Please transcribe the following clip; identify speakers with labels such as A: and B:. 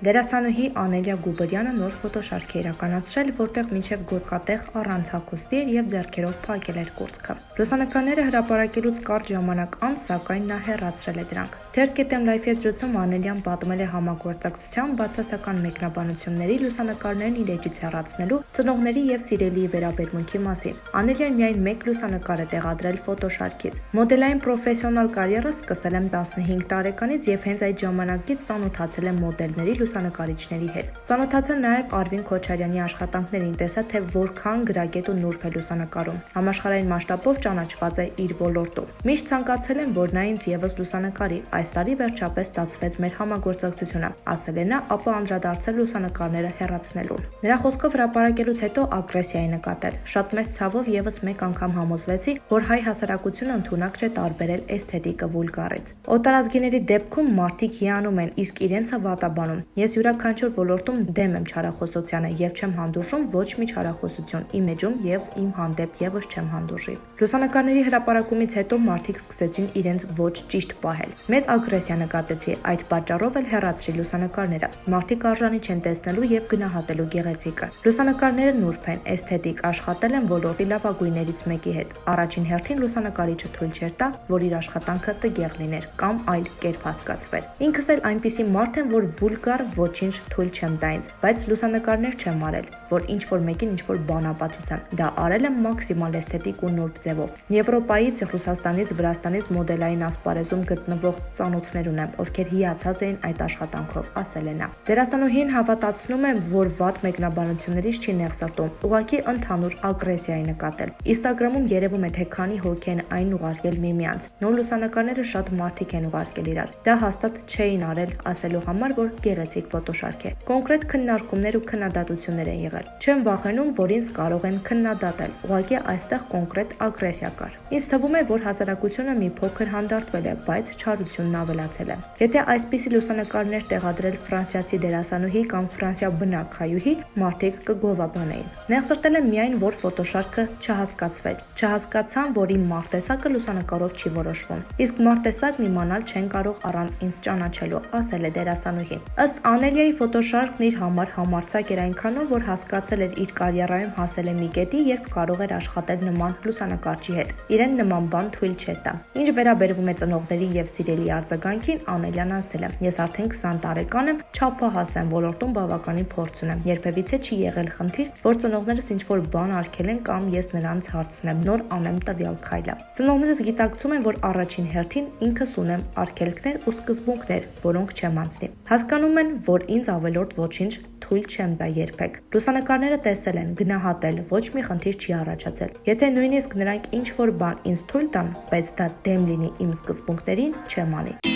A: Դերասանուհի Անելիա Գուբրյանը նոր ֆոտոշարք է իրականացրել, որտեղ մինչև գորգատեղ առանց հագուստի էր եւ ձեռքերով փակել էր կուրծքը։ Լուսանկարները հրապարակելուց կարճ ժամանակ անց, սակայն նա հեռացրել է դրանք։ Թերթ.Life-ի զրույցում Անելիան պատմել է համագործակցության բացասական մեկնաբանությունների, լուսանկարներն իր էջից հեռացնելու, ծնողների եւ սիրելիի վերաբերմունքի մասին։ Անելիան միայն մեկ լուսանկար է տեղադրել ֆոտոշարքից։ Մոդելային պրոֆեսիոնալ կարիերա սկսել եմ 15 տարեկանից եւ հենց այդ ժամանակից ծանոթացել եմ մոդելների, լուսանկարիչների հետ։ Ծանոթացա նաև Արվին Քոչարյանի աշխատանքներին, տեսա թե որքան գրագետ ու նուրբ է լուսանկարում։ Համաշխարհային մասշտաբով ճանաչված է իր ոլորտում։ Միշտ ցանկացել եմ, որ նա ինձ եւս լուսանկարի։ Այս տարի վերջապես ստացվեց մեր համագործակցությունը, ասել է նա, ապա անդրադարձել լուսանկարները հեռացնելուն։ Նրա խոսքով հրապարակելուց հետո ագրեսիա է նկատել։ Շատ մեծ ցավով եւս մեկ անգամ համոզվեցի, որ հայ հասարակությունը ընդունակ չէ տարբերել էսթետիկը վուլգարից։ Օտարազգիների դեպքում մարդիկ հիանում են, իսկ իրենցը վատաբանում։ Ես յուրաքանչյուր ոլորտում դեմ եմ չարախոսությանը եւ չեմ հանդուրժում ոչ մի չարախոսություն իմ էջում եւ իմ հանդեպ եւս չեմ հանդուրժի։ Լուսանկարների հրապարակումից հետո մարդիկ սկսեցին իրենց ոչ ճիշտ պահել։ Մեծ ագրեսիա նկատեցի, այդ պատճառով էլ հեռացրի լուսանկարները։ Մարդիկ արժանի չեն տեսնելու եւ գնահատելու գեղեցիկը։ Լուսանկարները նուրբ են, էսթետիկ, աշխատել են ոլորտի լավագույններից մեկի հետ։ Առաջին հերթին լուսանկարիչը թույլ չէր տա, որ իր աշխատանքը տգեղ լիներ կամ այլ կերպ հասկացվեր։ Ինքս էլ այնպիսի մարդ եմ, որ վուլգար ոչինչ թույլ չեմ տա ինձ, բայց լուսանկարներ չեմ արել, որ ինչ որ մեկին ինչ որ բան ապացուցեմ։ Դա արել եմ մաքսիմալ էսթետիկ ու նուրբ ձևով։ Եվրոպայից, Ռուսաստանից, Վրաստանից մոդելային ասպարեզում գտնվող ծանոթներ ունեմ, ովքեր հիացած էին այդ աշխատանքով, ասել է նա։ Դերասանուհին հավատացնում է, որ վատ մեկնաբանություններից չի նեղսրտում, ուղղակի ընդհանուր ագրեսիա է նկատել։ Instagram-ում երևում է, թե քանի հոգի են այն ուղարկել միմյանց։ Նոր լուսանկարները շատ մարդիկ են ուղարկել իրար։ Դա հաստատ չէին արել ասելու համար, որ գեղեցիկ ֆոտոշարք է։ Կոնկրետ քննարկումներ ու քննադատություններ են եղել։ Չեմ վախենում, որ ինձ կարող են քննադատել։ Ուղղակի այստեղ կոնկրետ ագրեսիա կար։ Ինձ թվում է, որ հասարակությունը մի փոքր հանդարտվել է, բայց չարությունն ավելացել է։ Եթե այսպիսի լուսանկարներ տեղադրել ֆրանսիացի դերասանուհի կամ Ֆրանսիա բնակ հայուհի, մարդիկ կգովաբանեին։ Նեղսրտել եմ միայն, որ ֆոտոշարքը չհասկացվեց։ Չհասկացան, որ իմ մարտեսակը լուսանկարով չի որոշվում։ Իսկ մարտեսակն իմանալ չեն կարող առանց ինձ ճանաչելու, ասել է դերասանուհին։ Ըստ Անելիայի ֆոտոշարքն իր համար համարձակ էր այնքանով, որ հասկացել էր իր կարիերայում հասել է մի կետի, երբ կարող էր աշխատել նման լուսանկարչի հետ։ Իրեն նման բան թույլ չէր տա։ Ինչ վերաբերվում է ծնողներին եւ սիրելի արձագանքին, Անելիան ասել է. Ես արդեն 20 տարեկան եմ, չափահաս եմ, ոլորտում բավականին փորձ ունեմ։ Երբևիցե չի եղել խնդիր, որ ծնողներս ինչ-որ բան արգել են կամ ես նրանց հարցնեմ, նոր անեմ տվյալ քայլը։ Ծնողներս գիտակցում են, որ առաջին հերթին ինքս ունեմ արգելքներ ու սկզբունքներ, որոնք չեմ անցնի։ Հասկանում են, որ ինձ ավելորդ ոչինչ թույլ չեմ տա երբեք։ Լուսանկարները տեսել են, գնահատել, ոչ մի խնդիր չի առաջացել։ Եթե նույնիսկ նրանք ինչ-որ բան ինձ թույլ տան, բայց դա դեմ լինի իմ սկզբունքներին, չեմ անի։